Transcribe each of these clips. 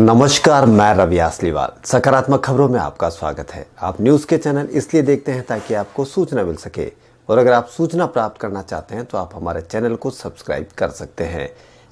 नमस्कार, मैं रवि आसलीवाल। सकारात्मक खबरों में आपका स्वागत है। आप न्यूज़ के चैनल इसलिए देखते हैं ताकि आपको सूचना मिल सके, और अगर आप सूचना प्राप्त करना चाहते हैं तो आप हमारे चैनल को सब्सक्राइब कर सकते हैं।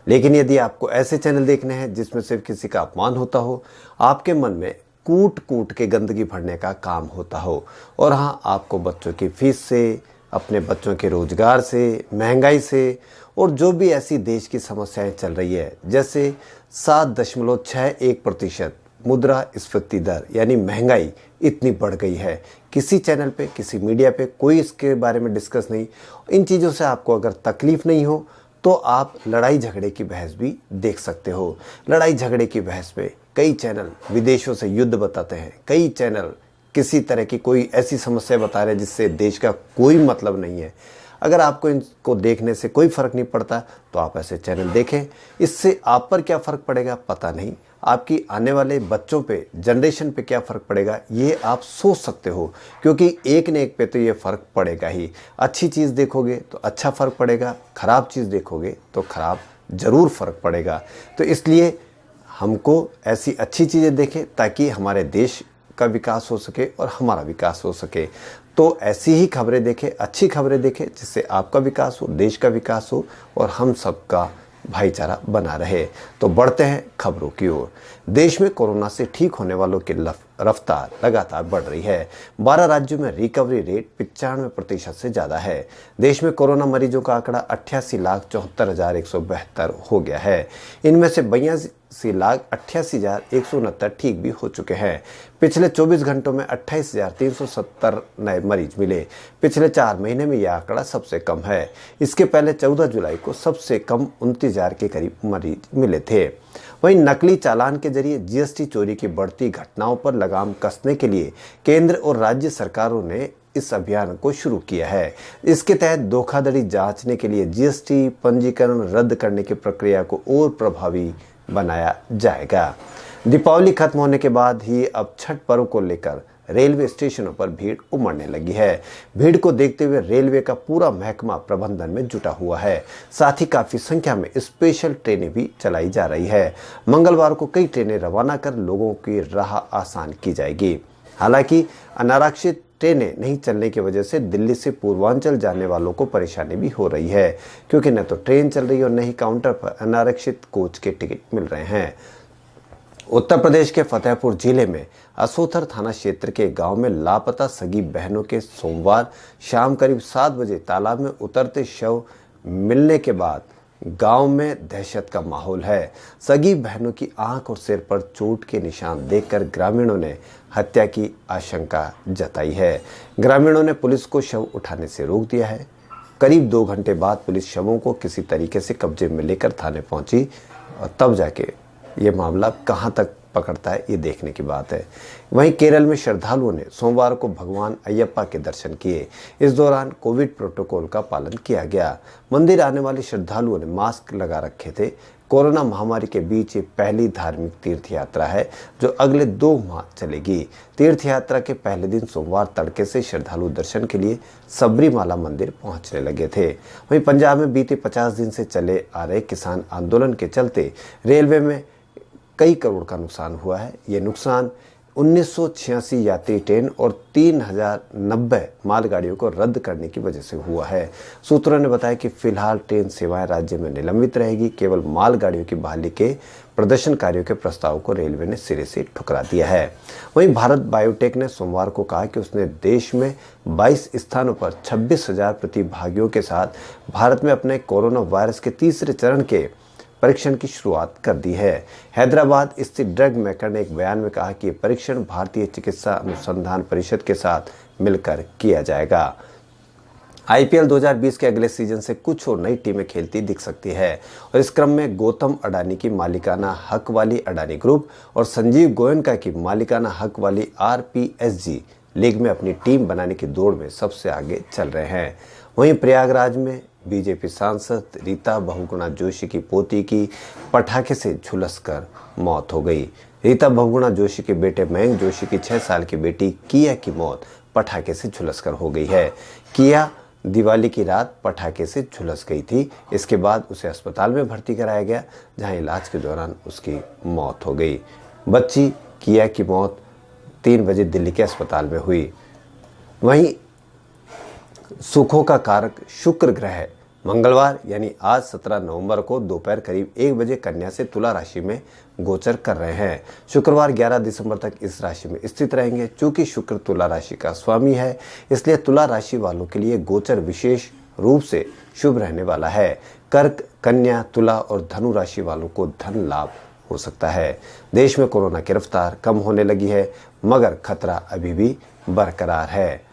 लेकिन यदि आपको ऐसे चैनल देखने हैं जिसमें सिर्फ किसी का अपमान होता हो, आपके मन में कूट कूट के गंदगी भरने का काम होता हो, और हाँ, आपको बच्चों की फीस से, अपने बच्चों के रोजगार से, महंगाई से और जो भी ऐसी देश की समस्याएं चल रही है, जैसे 7.61% मुद्रास्फीति दर यानी महंगाई इतनी बढ़ गई है, किसी चैनल पे, किसी मीडिया पे कोई इसके बारे में डिस्कस नहीं। इन चीज़ों से आपको अगर तकलीफ नहीं हो तो आप लड़ाई झगड़े की बहस भी देख सकते हो। लड़ाई झगड़े की बहस में कई चैनल विदेशों से युद्ध बताते हैं, कई चैनल किसी तरह की कोई ऐसी समस्या बता रहे हैं जिससे देश का कोई मतलब नहीं है। अगर आपको इनको देखने से कोई फ़र्क नहीं पड़ता तो आप ऐसे चैनल देखें। इससे आप पर क्या फ़र्क पड़ेगा पता नहीं, आपकी आने वाले बच्चों पे, जनरेशन पे क्या फ़र्क पड़ेगा ये आप सोच सकते हो, क्योंकि एक न एक पे तो ये फ़र्क पड़ेगा ही। अच्छी चीज़ देखोगे तो अच्छा फ़र्क पड़ेगा, ख़राब चीज़ देखोगे तो ख़राब ज़रूर फ़र्क पड़ेगा। तो इसलिए हमको ऐसी अच्छी चीज़ें देखें ताकि हमारे देश का विकास हो सके और हमारा विकास हो सके। तो ऐसी ही खबरें देखें, अच्छी खबरें देखें, जिससे आपका विकास हो, देश का विकास हो और हम सबका भाईचारा बना रहे। तो बढ़ते हैं खबरों की ओर। देश में कोरोना से ठीक होने वालों की रफ्तार लगातार बढ़ रही है। 12 राज्यों में रिकवरी रेट 95% से ज़्यादा है। देश में कोरोना मरीजों का आंकड़ा 88,74,172 हो गया है। इनमें से 82,88,169 ठीक भी हो चुके हैं। पिछले 24 घंटों में 28,370 नए मरीज मिले। पिछले 4 महीने में यह आंकड़ा सबसे कम है। इसके पहले 14 जुलाई को सबसे कम 29,000 के करीब मरीज मिले थे। वहीं नकली चालान के जरिए जीएसटी चोरी की बढ़ती घटनाओं पर लगाम कसने के लिए केंद्र और राज्य सरकारों ने इस अभियान को शुरू किया है। इसके तहत धोखाधड़ी जांचने के लिए जीएसटी पंजीकरण रद्द करने की प्रक्रिया को और प्रभावी बनाया जाएगा। दीपावली खत्म होने के बाद ही अब छठ पर्व को लेकर रेलवे स्टेशनों पर भीड़ उमड़ने लगी है। भीड़ को देखते हुए रेलवे का पूरा महकमा प्रबंधन में जुटा हुआ है। साथ ही काफी संख्या में स्पेशल ट्रेनें भी चलाई जा रही है। मंगलवार को कई ट्रेनें रवाना कर लोगों की राह आसान की जाएगी। हालांकि अनारक्षित ट्रेनें नहीं चलने की वजह से दिल्ली से पूर्वांचल जाने वालों को परेशानी भी हो रही है, क्योंकि न तो ट्रेन चल रही और न ही काउंटर पर अनारक्षित कोच के टिकट मिल रहे हैं। उत्तर प्रदेश के फतेहपुर जिले में असोथर थाना क्षेत्र के गांव में लापता सगी बहनों के सोमवार शाम करीब 7 बजे तालाब में उतरते शव मिलने के बाद गांव में दहशत का माहौल है। सगी बहनों की आंख और सिर पर चोट के निशान देखकर ग्रामीणों ने हत्या की आशंका जताई है। ग्रामीणों ने पुलिस को शव उठाने से रोक दिया है। करीब 2 घंटे बाद पुलिस शवों को किसी तरीके से कब्जे में लेकर थाने पहुंची, और तब जाके ये मामला कहां तक पकड़ता है ये देखने की बात है। वहीं केरल में श्रद्धालुओं ने सोमवार को भगवान अयप्पा के दर्शन किए। इस दौरान कोविड प्रोटोकॉल का पालन किया गया। मंदिर आने वाले श्रद्धालुओं ने मास्क लगा रखे थे। कोरोना महामारी के बीच ये पहली धार्मिक तीर्थ यात्रा है जो अगले 2 माह चलेगी। तीर्थ यात्रा के पहले दिन सोमवार तड़के से श्रद्धालु दर्शन के लिए सबरीमाला मंदिर पहुंचने लगे थे। वहीं पंजाब में बीते 50 दिन से चले आ रहे किसान आंदोलन के चलते रेलवे में कई करोड़ का नुकसान हुआ है। ये नुकसान 1986 यात्री ट्रेन और 3090 मालगाड़ियों को रद्द करने की वजह से हुआ है। सूत्रों ने बताया कि फिलहाल ट्रेन सेवाएं राज्य में निलंबित रहेगी। केवल मालगाड़ियों की बहाली के प्रदर्शनकारियों के प्रस्ताव को रेलवे ने सिरे से ठुकरा दिया है। वहीं भारत बायोटेक ने सोमवार को कहा कि उसने देश में 22 स्थानों पर 26,000 प्रतिभागियों के साथ भारत में अपने कोरोना वायरस के तीसरे चरण के परीक्षण की शुरुआत कर दी है। हैदराबाद स्थित ड्रग मेकर ने एक बयान में कहा कि परीक्षण भारतीय चिकित्सा अनुसंधान परिषद के साथ मिलकर किया जाएगा। आईपीएल 2020 के अगले सीजन से कुछ और नई टीमें खेलती दिख सकती है, और इस क्रम में गौतम अडानी की मालिकाना हक वाली अडानी ग्रुप और संजीव गोयनका की मालिकाना हक वाली आरपीएसजी लीग में अपनी टीम बनाने की दौड़ में सबसे आगे चल रहे हैं। वहीं प्रयागराज में बीजेपी सांसद रीता बहुगुणा जोशी की पोती की पटाखे से झुलसकर मौत हो गई। रीता बहुगुणा जोशी के बेटे मयंक जोशी की 6 साल की बेटी किया की मौत पटाखे से झुलसकर हो गई है। किया दिवाली की रात पटाखे से झुलस गई थी। इसके बाद उसे अस्पताल में भर्ती कराया गया, जहां इलाज के दौरान उसकी मौत हो गई। बच्ची किया की मौत 3 बजे दिल्ली के अस्पताल में हुई। वहीं सुखों का कारक शुक्र ग्रह मंगलवार यानी आज 17 नवंबर को दोपहर करीब 1 बजे कन्या से तुला राशि में गोचर कर रहे हैं। शुक्रवार 11 दिसंबर तक इस राशि में स्थित रहेंगे। चूंकि शुक्र तुला राशि का स्वामी है, इसलिए तुला राशि वालों के लिए गोचर विशेष रूप से शुभ रहने वाला है। कर्क, कन्या, तुला और धनु राशि वालों को धन लाभ हो सकता है। देश में कोरोना की रफ्तार कम होने लगी है, मगर खतरा अभी भी बरकरार है।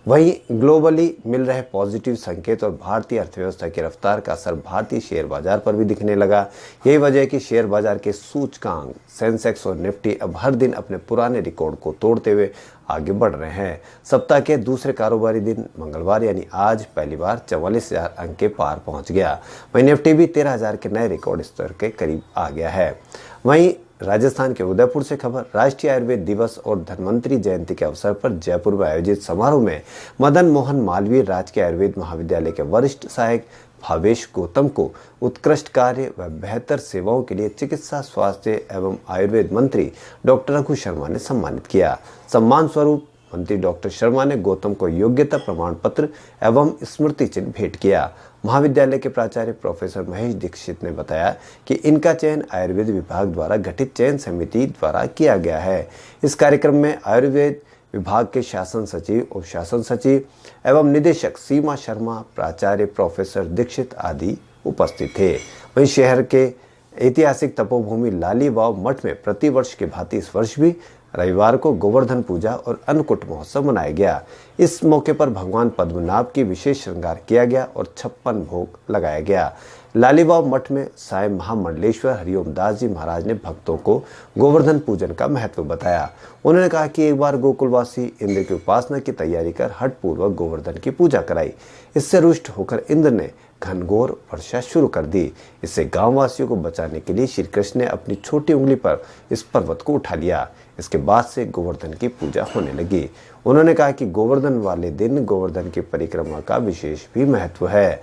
वहीं ग्लोबली मिल रहे पॉजिटिव संकेत और भारतीय अर्थव्यवस्था की रफ्तार का असर भारतीय शेयर बाजार पर भी दिखने लगा। यही वजह है कि शेयर बाजार के सूचकांक सेंसेक्स और निफ्टी अब हर दिन अपने पुराने रिकॉर्ड को तोड़ते हुए आगे बढ़ रहे हैं। सप्ताह के दूसरे कारोबारी दिन मंगलवार यानी आज पहली बार 44,000 अंक के पार पहुंच गया। वहीं निफ्टी भी 13,000 के नए रिकॉर्ड स्तर के करीब आ गया है। वहीं राजस्थान के उदयपुर से खबर, राष्ट्रीय आयुर्वेद दिवस और धन्वंतरी जयंती के अवसर पर जयपुर में आयोजित समारोह में मदन मोहन मालवीय राजकीय आयुर्वेद महाविद्यालय के वरिष्ठ सहायक भावेश गौतम को उत्कृष्ट कार्य व बेहतर सेवाओं के लिए चिकित्सा, स्वास्थ्य एवं आयुर्वेद मंत्री डॉक्टर रघु शर्मा ने सम्मानित किया। सम्मान स्वरूप मंत्री डॉक्टर शर्मा ने गौतम को योग्यता प्रमाण पत्र एवं स्मृति चिन्ह भेंट किया। महाविद्यालय के प्राचार्य प्रोफेसर महेश दीक्षित ने बताया कि इनका चयन आयुर्वेद विभाग द्वारा गठित चयन समिति द्वारा किया गया है। इस कार्यक्रम में आयुर्वेद विभाग के शासन सचिव, उप शासन सचिव एवं निदेशक सीमा शर्मा, प्राचार्य प्रोफेसर दीक्षित आदि उपस्थित थे। वहीं शहर के ऐतिहासिक तपोभूमि लालीवाव मठ में प्रतिवर्ष के भांति इस वर्ष भी रविवार को गोवर्धन पूजा और अन्नकूट महोत्सव मनाया गया। इस मौके पर भगवान पद्मनाभ की विशेष श्रृंगार किया गया और 56 भोग लगाया गया। लालीवाव मठ में साई महामंडलेश्वर हरिओम दास जी महाराज ने भक्तों को गोवर्धन पूजन का महत्व बताया। उन्होंने कहा कि एक बार गोकुलवासी इंद्र की उपासना की तैयारी कर हठपूर्वक गोवर्धन की पूजा कराई। इससे रुष्ट होकर इंद्र ने घनघोर वर्षा शुरू कर दी। इससे गांव वासियों को बचाने के लिए श्री कृष्ण ने अपनी छोटी उंगली पर इस पर्वत को उठा लिया। इसके बाद से गोवर्धन की पूजा होने लगी। उन्होंने कहा कि गोवर्धन वाले दिन गोवर्धन की परिक्रमा का विशेष भी महत्व है।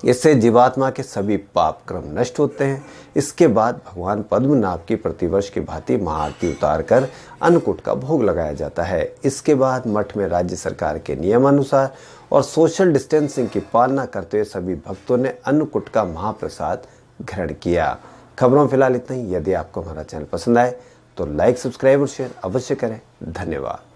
इससे जीवात्मा के सभी पाप क्रम नष्ट होते हैं। इसके बाद भगवान पद्मनाभ की प्रतिवर्ष की भांति महाआरती उतार कर अन्नकूट का भोग लगाया जाता है। इसके बाद मठ में राज्य सरकार के नियमानुसार और सोशल डिस्टेंसिंग की पालना करते हुए सभी भक्तों ने अन्नकूट का महाप्रसाद ग्रहण किया। खबरों फिलहाल इतना ही। यदि आपको हमारा चैनल पसंद आए तो लाइक, सब्सक्राइब और शेयर अवश्य करें। धन्यवाद।